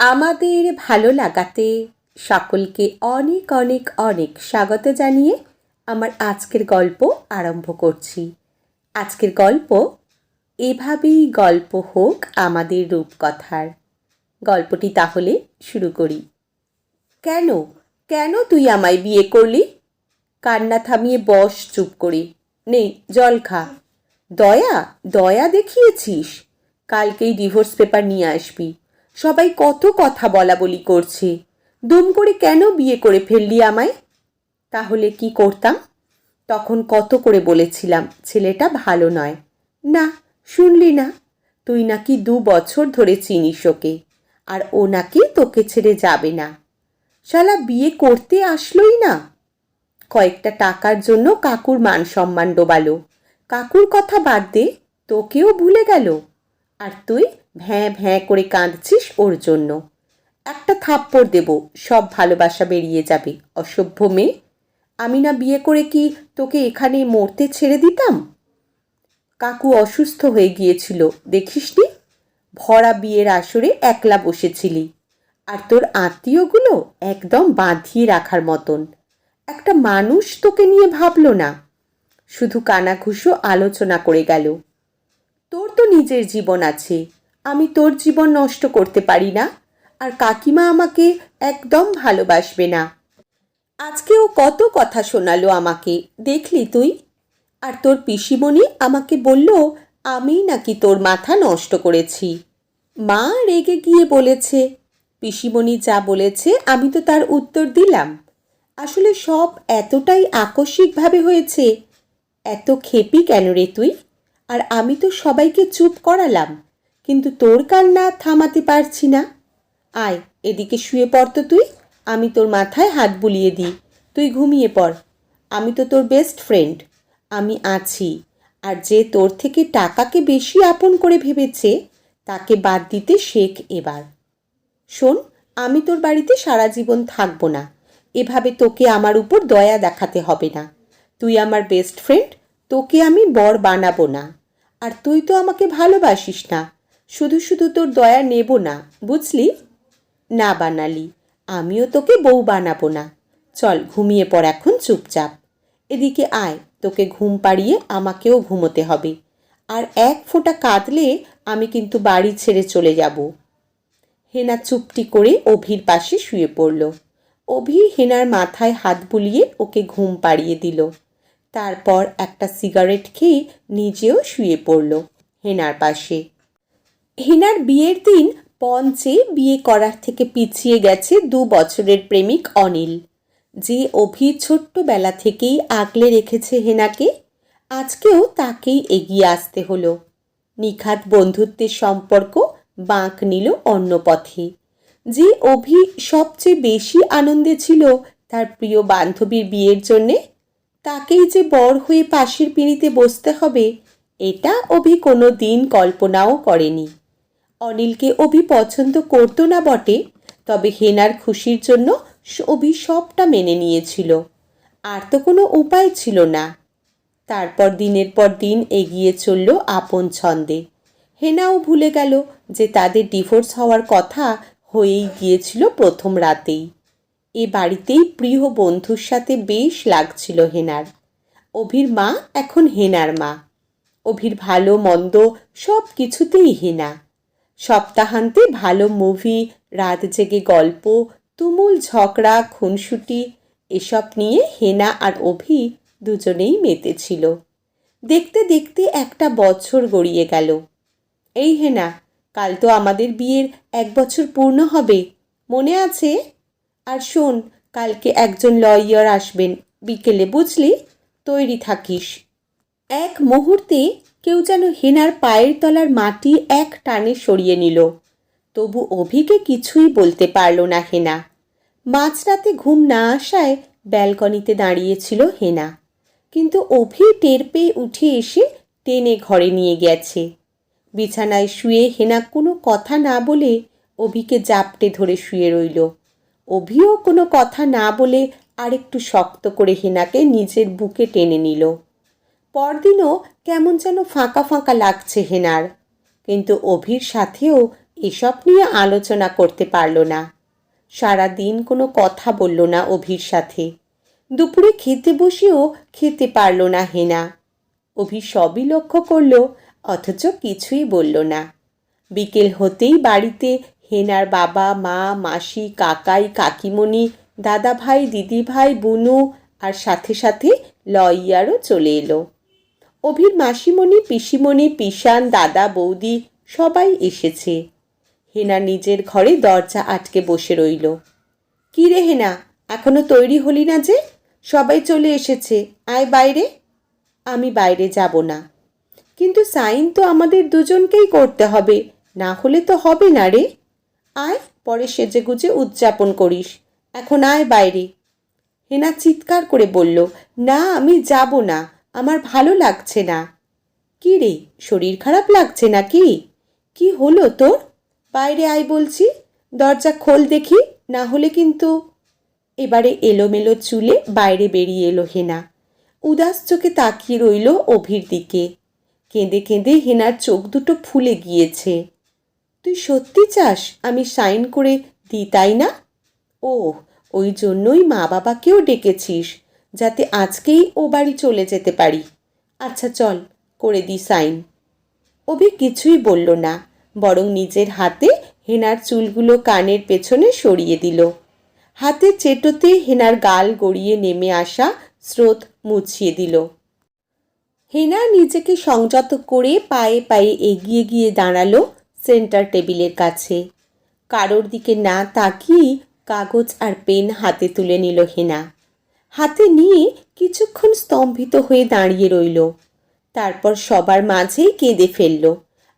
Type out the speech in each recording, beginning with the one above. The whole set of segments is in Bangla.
আমাদের ভালো লাগাতে সকলকে অনেক অনেক অনেক স্বাগত জানিয়ে আমার আজকের গল্প আরম্ভ করছি। আজকের গল্প এভাবেই গল্প হোক আমাদের রূপকথার। গল্পটি তাহলে শুরু করি। কেন কেন তুই আমায় বিয়ে করলি? কান্না থামিয়ে বস চুপ করে। নে জল খা। দয়া দয়া দেখিয়েছিস? কালকেই ডিভোর্স পেপার নিয়ে আসবি। সবাই কত কথা বলা বলি করছে। দুম করে কেন বিয়ে করে ফেললি আমায়? তাহলে কি করতাম? তখন কত করে বলেছিলাম ছেলেটা ভালো নয়। না, শুনলি না? তুই নাকি 2 বছর ধরে চিনিস ওকে, আর ও নাকি তোকে ছেড়ে যাবে না। শালা বিয়ে করতে আসলোই না। কয়েকটা টাকার জন্য কাকুর মান সম্মান ডোবালো। কাকুর কথা বাদ দে, তোকেও ভুলে গেল। আর তুই ভ্যাঁ ভ্যাঁ করে কাঁদছিস ওর জন্য। একটা থাপ্পড় দেব, সব ভালোবাসা বেরিয়ে যাবে। অসভ্য মেয়ে। আমি না বিয়ে করে কি তোকে এখানে মরতে ছেড়ে দিতাম? কাকু অসুস্থ হয়ে গিয়েছিল, দেখিসনি? ভরা বিয়ের আসরে একলা বসেছিলি। আর তোর আত্মীয়গুলো একদম বাঁধিয়ে রাখার মতন। একটা মানুষ তোকে নিয়ে ভাবল না, শুধু কানাঘুষো আলোচনা করে গেল। তোর তো নিজের জীবন আছে, আমি তোর জীবন নষ্ট করতে পারি না। আর কাকিমা আমাকে একদম ভালোবাসবে না। আজকে ও কত কথা শোনালো আমাকে, দেখলি তুই? আর তোর পিসিমণি আমাকে বলল আমি নাকি তোর মাথা নষ্ট করেছি। মা রেগে গিয়ে বলেছে। পিসিমণি যা বলেছে আমি তো তার উত্তর দিলাম। আসলে সব এতটাই আকস্মিকভাবে হয়েছে। এত খেপি কেন রে তুই? আর আমি তো সবাইকে চুপ করালাম, কিন্তু তোর কান্না থামাতে পারছি না। আয় এদিকে শুয়ে পড় তো তুই। আমি তোর মাথায় হাত বুলিয়ে দিই, তুই ঘুমিয়ে পড়। আমি তো তোর বেস্ট ফ্রেন্ড, আমি আছি। আর যে তোর থেকে টাকাকে বেশি আপন করে ভেবেছে তাকে বাদ দিতে শেখ এবার। শোন, আমি তোর বাড়িতে সারা জীবন থাকবো না। এভাবে তোকে আমার উপর দয়া দেখাতে হবে না। তুই আমার বেস্ট ফ্রেন্ড, তোকে আমি বর বানাবো না। আর তুই তো আমাকে ভালোবাসিস না, শুধু শুধু তোর দয়া নেব না, বুঝলি? না বানালি, আমিও তোকে বউ বানাবো না। চল ঘুমিয়ে পড় এখন চুপচাপ। এদিকে আয়, তোকে ঘুম পাড়িয়ে আমাকেও ঘুমোতে হবে। আর এক ফোঁটা কাঁদলে আমি কিন্তু বাড়ি ছেড়ে চলে যাব। হেনা চুপটি করে অভির পাশে শুয়ে পড়ল। অভি হেনার মাথায় হাত বুলিয়ে ওকে ঘুম পাড়িয়ে দিল। তারপর একটা সিগারেট খেয়ে নিজেও শুয়ে পড়ল হেনার পাশে। হেনার বিয়ের দিন পঞ্চে বিয়ে করার থেকে পিছিয়ে গেছে 2 বছরের প্রেমিক অনিল, যে অভি ছোট্টবেলা থেকেই আগলে রেখেছে হেনাকে। আজকেও তাকেই এগিয়ে আসতে হলো। নিখাত বন্ধুত্বের সম্পর্ক বাঁক নিল অন্য পথে। যে অভি সবচেয়ে বেশি আনন্দে ছিল তার প্রিয় বান্ধবীর বিয়ের জন্যে, তাকেই যে বর হয়ে পাশের পিঁড়িতে বসতে হবে, এটা অভি কোনো দিন কল্পনাও করেনি। অনিলকে অভি পছন্দ করতো না বটে, তবে হেনার খুশির জন্য অভি সবটা মেনে নিয়েছিল। আর তো কোনো উপায় ছিল না। তারপর দিনের পর দিন এগিয়ে চলল আপন ছন্দে। হেনাও ভুলে গেল যে তাদের ডিভোর্স হওয়ার কথা হয়েই গিয়েছিল প্রথম রাতেই। এ বাড়িতেই প্রিয় বন্ধুর সাথে বেশ লাগছিল হেনার। অভির মা এখন হেনার মা। অভির ভালো মন্দ সব কিছুতেই হেনা। সপ্তাহান্তে ভালো মুভি, রাত জেগে গল্প, তুমুল ঝগড়া খুনসুটি, এসব নিয়ে হেনা আর অভি দুজনেই মেতেছিল। দেখতে দেখতে একটা বছর গড়িয়ে গেল। এই হেনা, কাল তো আমাদের বিয়ের 1 বছর পূর্ণ হবে, মনে আছে? আর শোন, কালকে একজন লয়ার আসবেন বিকেলে, বুঝলি? তৈরি থাকিস। এক মুহূর্তে কেউ যেন হেনার পায়ের তলার মাটি এক টানে সরিয়ে নিল। তবু অভিকে কিছুই বলতে পারল না হেনা। মাঝরাতে ঘুম না আসায় ব্যালকনিতে দাঁড়িয়েছিল হেনা, কিন্তু অভি টের পেয়ে উঠে এসে টেনে ঘরে নিয়ে গেছে। বিছানায় শুয়ে হেনা কোনো কথা না বলে অভিকে জাপটে ধরে শুয়ে রইল। অভিও কোনো কথা না বলে আরেকটু শক্ত করে হেনাকে নিজের বুকে টেনে নিল। পরদিনও কেমন যেন ফাঁকা ফাঁকা লাগছে হেনার, কিন্তু অভির সাথেও এসব নিয়ে আলোচনা করতে পারল না। সারা দিন কোনো কথা বলল না অভির সাথে। দুপুরে খেতে বসেও খেতে পারল না হেনা। অভি সবই লক্ষ্য করল, অথচ কিছুই বলল না। বিকেল হতেই বাড়িতে হেনার বাবা, মা, মাসি, কাকাই, কাকিমণি, দাদা ভাই, দিদি ভাই, বুনু আর সাথে সাথে লইয়ারও চলে এলো। অভির মাসিমণি, পিসিমণি, পিসান, দাদা, বৌদি সবাই এসেছে। হেনা নিজের ঘরে দরজা আটকে বসে রইল। কী রে হেনা, এখনো তৈরি হলি না যে? সবাই চলে এসেছে, আয় বাইরে। আমি বাইরে যাব না। কিন্তু সাইন তো আমাদের দুজনকেই করতে হবে, না হলে তো হবে না রে। আয়, পরে সেজেগুজে উদযাপন করিস, এখন আয় বাইরে। হেনা চিৎকার করে বলল, না আমি যাব না, আমার ভালো লাগছে না। কী রে, শরীর খারাপ লাগছে নাকি? কি হলো তোর? বাইরে আয় বলছি, দরজা খোল দেখি, না হলে কিন্তু। এবারে এলোমেলো চুলে বাইরে বেরিয়ে এলো হেনা। উদাস চোখে তাকিয়ে রইল অভির দিকে। কেঁদে কেঁদে হেনার চোখ দুটো ফুলে গিয়েছে। তুই সত্যি চাস আমি সাইন করে দিই, তাই না? ও, ওই জন্যই মা বাবাকেও ডেকেছিস, যাতে আজকেই ও বাড়ি চলে যেতে পারি। আচ্ছা চল, করে দি সাইন। অভি কিছুই বলল না, বরং নিজের হাতে হেনার চুলগুলো কানের পেছনে সরিয়ে দিল। হাতের চেটোতে হেনার গাল গড়িয়ে নেমে আসা স্রোত মুছিয়ে দিল। হেনা নিজেকে সংযত করে পায়ে পায়ে এগিয়ে গিয়ে দাঁড়ালো সেন্টার টেবিলের কাছে। কারোর দিকে না তাকিয়ে কাগজ আর পেন হাতে তুলে নিল হেনা। হাতে নিয়ে কিছুক্ষণ স্তম্ভিত হয়ে দাঁড়িয়ে রইল। তারপর সবার মাঝেই কেঁদে ফেলল,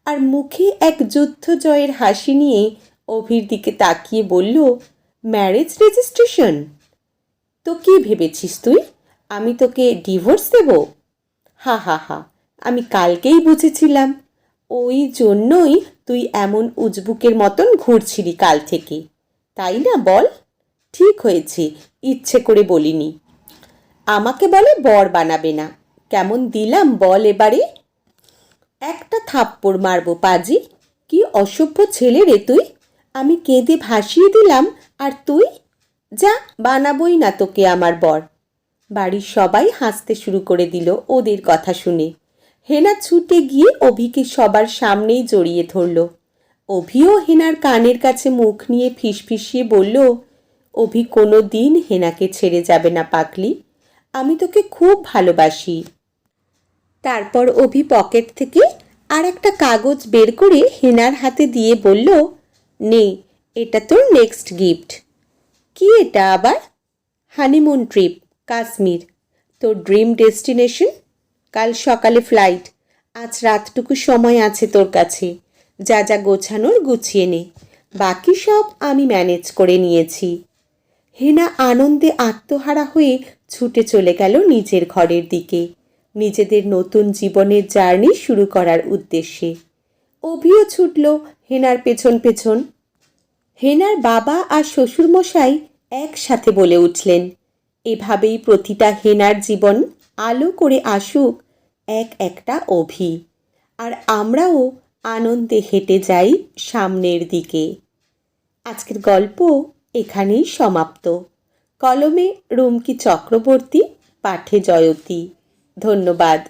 আর মুখে এক যুদ্ধ জয়ের হাসি নিয়ে অভির দিকে তাকিয়ে বলল, ম্যারেজ রেজিস্ট্রেশন? তো কি ভেবেছিস তুই, আমি তোকে ডিভোর্স দেব? হা হা হা, আমি কালকেই বুঝেছিলাম। ওই জন্যই তুই এমন উজবুকের মতন ঘুরছিলি কাল থেকে, তাই না বল? ঠিক হয়েছে, ইচ্ছে করে বলিনি। আমাকে বলে বর বানাবে না, কেমন দিলাম বল এবারে? একটা থাপ্পড় মারবো পাজি। কি অসভ্য ছেলে রে তুই! আমি কেঁদে ভাসিয়ে দিলাম, আর তুই? যা, বানাবই না তোকে আমার বর। বাড়ির সবাই হাসতে শুরু করে দিল ওদের কথা শুনে। হেনা ছুটে গিয়ে অভিকে সবার সামনেই জড়িয়ে ধরল। অভিও হেনার কানের কাছে মুখ নিয়ে ফিসফিসিয়ে বলল, অভি কোনো দিন হেনাকে ছেড়ে যাবে না পাগলি, আমি তোকে খুব ভালোবাসি। তারপর অভি পকেট থেকে আর একটা কাগজ বের করে হেনার হাতে দিয়ে বলল, নে, এটা তোর নেক্সট গিফট। কি এটা আবার? হানিমুন ট্রিপ, কাশ্মীর, তোর ড্রিম ডেস্টিনেশন। কাল সকালে ফ্লাইট, আজ রাতটুকু সময় আছে তোর কাছে। যা যা গোছানোর গুছিয়ে নে, বাকি সব আমি ম্যানেজ করে নিয়েছি। হেনা আনন্দে আত্মহারা হয়ে ছুটে চলে গেল নিজের ঘরের দিকে, নিজেদের নতুন জীবনের জার্নি শুরু করার উদ্দেশ্যে। অভিও ছুটল হেনার পেছন পেছন। হেনার বাবা আর শ্বশুরমশাই একসাথে বলে উঠলেন, এভাবেই প্রতিটা হেনার জীবন আলো করে আসুক এক একটা অভি, আর আমরাও আনন্দে হেঁটে যাই সামনের দিকে। আজকের গল্প এখানেই সমাপ্ত। কলমে রুমকি চক্রবর্তী, পাঠে জয়তী। ধন্যবাদ।